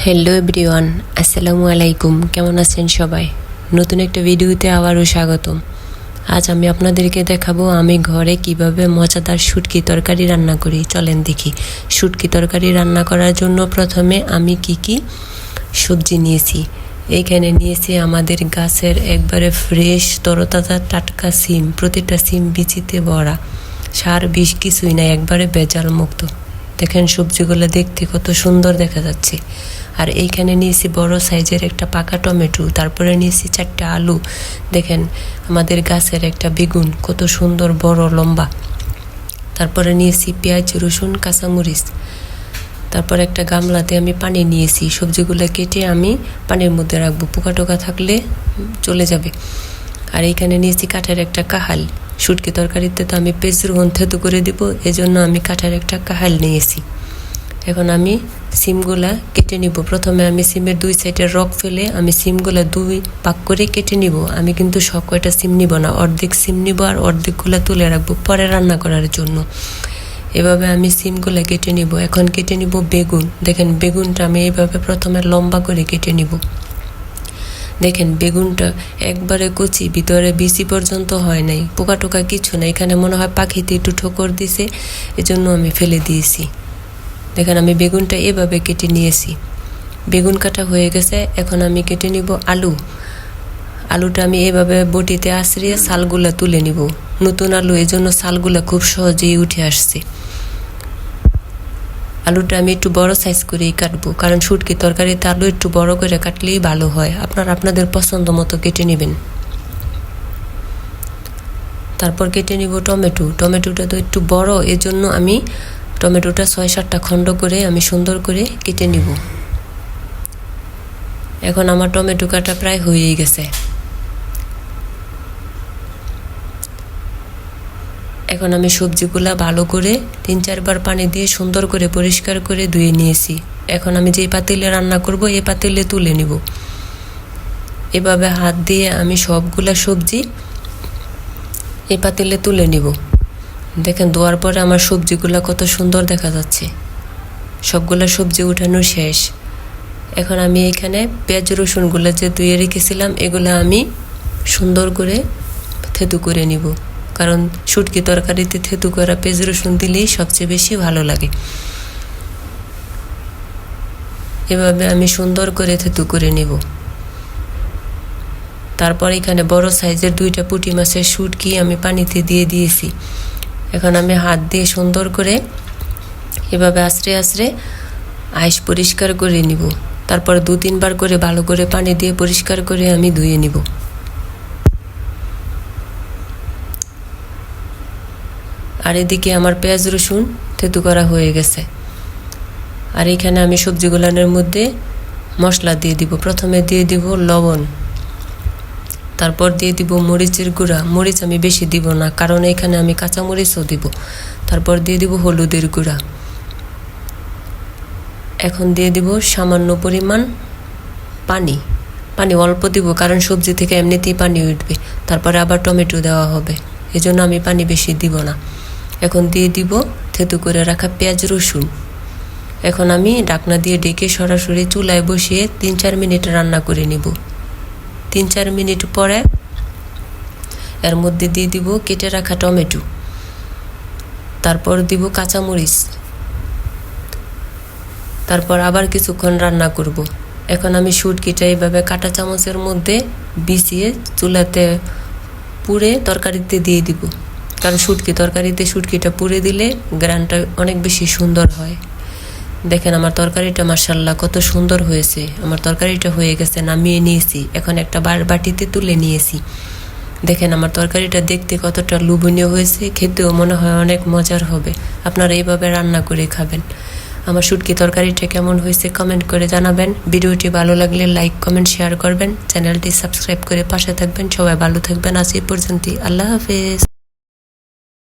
Hello everyone, আসসালামু আলাইকুম। কেমন আছেন সবাই? নতুন একটা ভিডিওতে আবারও স্বাগতম। আজ আমি আপনাদেরকে দেখাবো আমি ঘরে কিভাবে মজাদার শুটকি তরকারি রান্না করি। চলেন দেখি। শুটকি তরকারি রান্না করার জন্য প্রথমে আমি কি সবজি নিয়েছি। এইখানে নিয়েছি আমাদের গাছের একবারে ফ্রেশ তরতাজা টাটকা সিম। প্রতিটা সিম বিচিতে ভরা, সার বিষ কিছুই নাই, একবারে ভেজাল মুক্ত। দেখেন সবজিগুলো দেখতে কত সুন্দর দেখা যাচ্ছে। আর এইখানে নিয়েছি বড় সাইজের একটা পাকা টমেটো, তারপরে নিয়েছি 4টা আলু। দেখেন আমাদের গাছের একটা বেগুন কত সুন্দর বড় লম্বা। তারপরে নিয়েছি পেঁয়াজ, রসুন, কাঁচামরিচ। তারপর একটা গামলাতে আমি পানি নিয়েছি। সবজিগুলো কেটে আমি পানির মধ্যে রাখবো, পোকা টোকা থাকলে চলে যাবে। আর এইখানে নিয়েছি কাঠের একটা কাহাল। শুটকি তরকারিতে তো আমি পেঁয়াজ রসুন থেতো করে দিব, এজন্য আমি কাঠের একটা কাহাল নিয়েছি। এখন আমি সিমগুলা কেটে নিব। প্রথমে আমি সিমের 2 সাইডের রক ফেলে আমি সিমগুলা 2 ভাগ করে কেটে নিব। আমি কিন্তু সব কয়টা সিম নিব না, অর্ধেক সিম নিব আর অর্ধেকগুলা তুলে রাখবো পরে রান্না করার জন্য। এভাবে আমি সিমগুলা কেটে নিব। এখন কেটে নিব বেগুন। দেখেন বেগুনটা আমি এইভাবে প্রথমে লম্বা করে কেটে নিব। দেখেন বেগুনটা একবারে কচি, ভিতরে বিচি পর্যন্ত হয় নাই, পোকা টোকা কিছু না। এখানে মনে হয় পাখিতে একটু ঠোকর দিছে, এজন্য আমি ফেলে দিয়েছি। দেখেন আমি বেগুনটা এভাবে কেটে নিয়েছি। বেগুন কাটা হয়ে গেছে। এখন আমি কেটে নিব আলু। আলুটা আমি এভাবে বটিতে আঁচড়িয়ে ছালগুলা তুলে নিব। নতুন আলু, এজন্য ছালগুলা খুব সহজেই উঠে আসছে। আলুটা আমি একটু বড় সাইজ করেই কাটবো, কারণ শুটকি তরকারিতে আলু একটু বড় করে কাটলেই ভালো হয়। আপনারা আপনাদের পছন্দ মতো কেটে নেবেন। তারপর কেটে নিব টমেটো। টমেটোটা তো একটু বড়, এজন্য আমি টমেটোটা 6-7টা খণ্ড করে আমি সুন্দর করে কেটে নিব। এখন আমার টমেটো কাটা প্রায় হয়েই গেছে। এখন আমি সবজিগুলা ভালো করে 3-4 বার পানি দিয়ে সুন্দর করে পরিষ্কার করে ধুয়ে নিয়েছি। এখন আমি যেই পাতিলে রান্না করব এই পাতিলে তুলে নিব। এভাবে হাত দিয়ে আমি সবগুলা সবজি এই পাতিলে তুলে নিব। দেখেন ধোয়ার পরে আমার সবজিগুলা কত সুন্দর দেখা যাচ্ছে। সবগুলা সবজি উঠানো শেষ। এখন আমি এখানে পেঁয়াজ রসুনগুলো যে ধুয়ে রেখেছিলাম এগুলো আমি সুন্দর করে থেতু করে নিব, কারণ শুটকি তরকারিতে থেতু করা পেঁয়াজ রসুন দিলেই সবচেয়ে বেশি ভালো লাগে। এভাবে আমি সুন্দর করে থেতু করে নিব। তারপর এখানে বড় সাইজের 2টা পুঁটি মাছের শুটকি আমি পানিতে দিয়ে দিয়েছি। এখন আমি হাত দিয়ে সুন্দর করে এভাবে আঁচড়ে আঁচড়ে আইস পরিষ্কার করে নিব। তারপর 2-3 বার করে ভালো করে পানি দিয়ে পরিষ্কার করে আমি ধুয়ে নিব। আর এদিকে আমার পেঁয়াজ রসুন থেতু করা হয়ে গেছে। আর এখানে আমি সবজিগুলানের মধ্যে মশলা দিয়ে দিব। প্রথমে দিয়ে দিব লবণ, তারপর দিয়ে দিব মরিচের গুঁড়া। মরিচ আমি বেশি দিব না, কারণ এখানে আমি কাঁচা মরিচও দিব। তারপর দিয়ে দিব হলুদের গুঁড়া। এখন দিয়ে দিব সামান্য পরিমাণ পানি। পানি অল্প দিব, কারণ সবজি থেকে এমনিতেই পানি উঠবে। তারপরে আবার টমেটো দেওয়া হবে, এজন্য আমি পানি বেশি দিব না। এখন দিয়ে দিব থেতু করে রাখা পেঁয়াজ রসুন। এখন আমি ঢাকনা দিয়ে ঢেকে সরাসরি চুলায় বসিয়ে 3-4 মিনিট রান্না করে নিব। 3-4 মিনিট পরে এর মধ্যে দিয়ে দিব কেটে রাখা টমেটো। তারপর দিব কাঁচামরিচ। তারপর আবার কিছুক্ষণ রান্না করব। এখন আমি শুটকিটা এইভাবে কাঁটা চামচের মধ্যে বিছিয়ে চুলাতে পুড়ে তরকারিতে দিয়ে দিব, কারণ শুটকি তরকারিতে শুটকিটা পুড়ে দিলে গ্রানটা অনেক বেশি সুন্দর হয়। দেখেন আমার তরকারিটা মাশাআল্লাহ কত সুন্দর হয়েছে। আমার তরকারিটা হয়ে গেছে, নামিয়ে নিয়েছি। এখন একটা বাটিতে তুলে নিয়েছি। দেখেন আমার তরকারিটা দেখতে কতটা লোভনীয় হয়েছে, খেতেও মনে হয় অনেক মজার হবে। আপনারা এইভাবে রান্না করে খাবেন। আমার শুটকি তরকারিটা কেমন হয়েছে কমেন্ট করে জানাবেন। ভিডিওটি ভালো লাগলে লাইক, কমেন্ট, শেয়ার করবেন। চ্যানেলটি সাবস্ক্রাইব করে পাশে থাকবেন। সবাই ভালো থাকবেন। আজ এই পর্যন্তই। আল্লাহ হাফেজ।